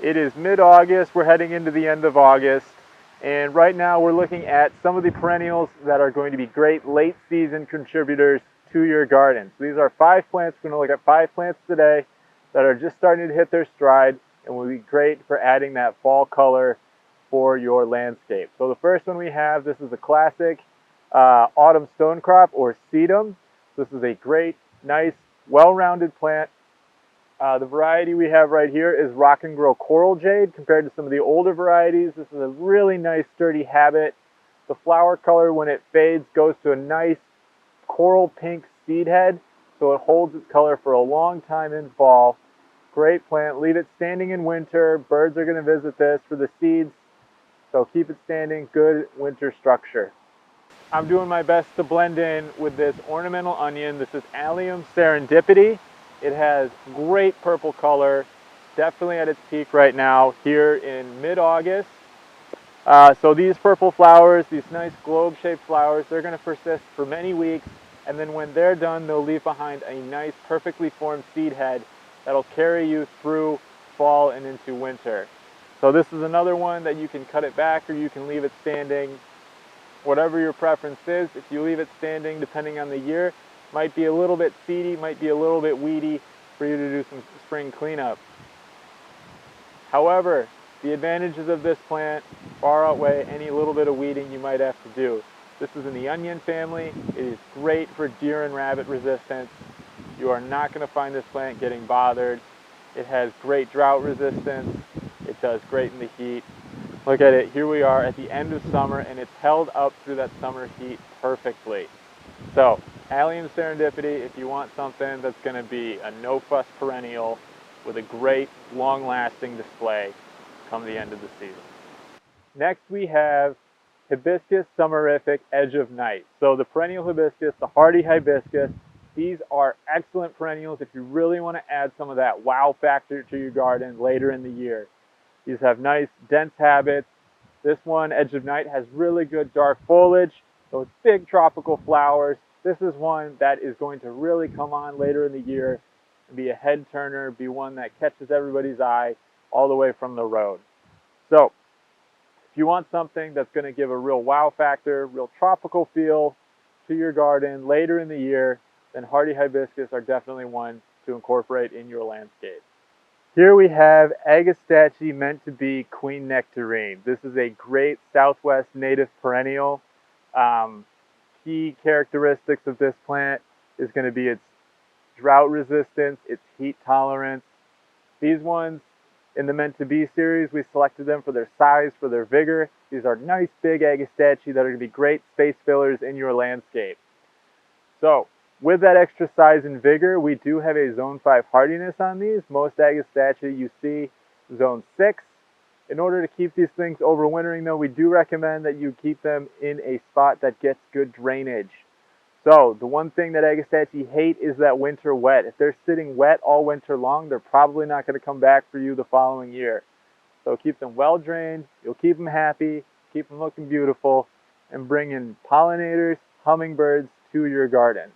It is mid-August, we're heading into the end of August, and right now we're looking at some of the perennials that are going to be great late season contributors to your garden. So these are 5 plants. We're going to look at 5 plants today that are just starting to hit their stride and will be great for adding that fall color for your landscape. So the first one we have, this is a classic autumn stonecrop or sedum. This is a great, nice, well-rounded plant. The variety we have right here is Rock and Grow Coraljade. Compared to some of the older varieties, this is a really nice sturdy habit. The flower color, when it fades, goes to a nice coral pink seed head, so it holds its color for a long time in fall. Great plant. Leave it standing in winter. Birds are going to visit this for the seeds, so keep it standing. Good winter structure. I'm doing my best to blend in with this ornamental onion. This is Allium Serendipity. It has great purple color, definitely at its peak right now here in mid-August. So these purple flowers, these nice globe-shaped flowers, they're going to persist for many weeks, and then when they're done, they'll leave behind a nice, perfectly formed seed head that'll carry you through fall and into winter. So this is another one that you can cut it back or you can leave it standing. Whatever your preference is, if you leave it standing, depending on the year, might be a little bit seedy, might be a little bit weedy for you to do some spring cleanup. However, the advantages of this plant far outweigh any little bit of weeding you might have to do. This is in the onion family. It is great for deer and rabbit resistance. You are not going to find this plant getting bothered. It has great drought resistance. It does great in the heat. Look at it, here we are at the end of summer and it's held up through that summer heat perfectly. So, Allium Serendipity, if you want something that's going to be a no-fuss perennial with a great, long-lasting display come the end of the season. Next we have Hibiscus Summerific Edge of Night. So the perennial hibiscus, the hardy hibiscus, these are excellent perennials if you really want to add some of that wow factor to your garden later in the year. These have nice, dense habits. This one, Edge of Night, has really good dark foliage, those big tropical flowers. This is one that is going to really come on later in the year and be a head turner, be one that catches everybody's eye all the way from the road. So, if you want something that's going to give a real wow factor, real tropical feel to your garden later in the year, then hardy hibiscus are definitely one to incorporate in your landscape. Here we have Agastache meant to be Queen Nectarine. This is a great Southwest native perennial. Key characteristics of this plant is going to be its drought resistance, its heat tolerance. These ones in the meant to be series, we selected them for their size, for their vigor. These are nice big Agastache that are going to be great space fillers in your landscape. So, with that extra size and vigor, we do have a zone 5 hardiness on these. Most Agastache you see zone 6. In order to keep these things overwintering though, we do recommend that you keep them in a spot that gets good drainage. So the one thing that Agastache hate is that winter wet. If they're sitting wet all winter long, they're probably not going to come back for you the following year. So keep them well drained, you'll keep them happy, keep them looking beautiful, and bring in pollinators, hummingbirds to your garden.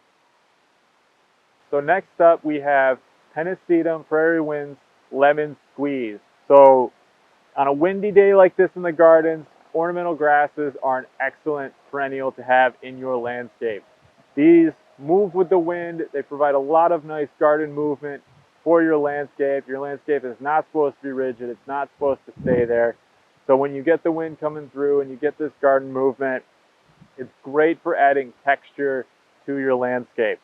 So next up we have Pennisetum Prairie Winds Lemon Squeeze. So on a windy day like this in the gardens, ornamental grasses are an excellent perennial to have in your landscape. These move with the wind. They provide a lot of nice garden movement for your landscape. Your landscape is not supposed to be rigid. It's not supposed to stay there. So when you get the wind coming through and you get this garden movement, it's great for adding texture to your landscape.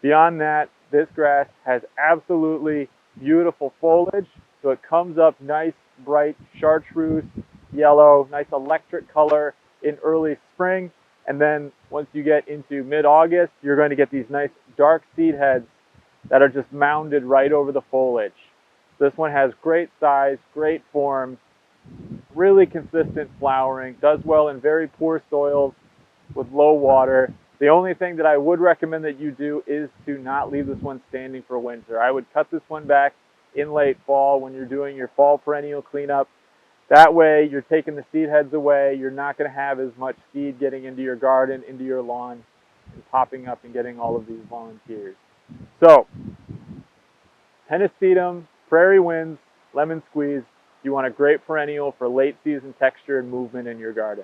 Beyond that, this grass has absolutely beautiful foliage. So it comes up nice, bright chartreuse yellow, nice electric color in early spring. And then once you get into mid-August, you're going to get these nice dark seed heads that are just mounded right over the foliage. This one has great size, great form, really consistent flowering, does well in very poor soils with low water. The only thing that I would recommend that you do is to not leave this one standing for winter. I would cut this one back in late fall when you're doing your fall perennial cleanup. That way you're taking the seed heads away. You're not going to have as much seed getting into your garden, into your lawn, and popping up and getting all of these volunteers. So, Pennisetum, Prairie Winds, Lemon Squeeze, You want a great perennial for late season texture and movement in your garden.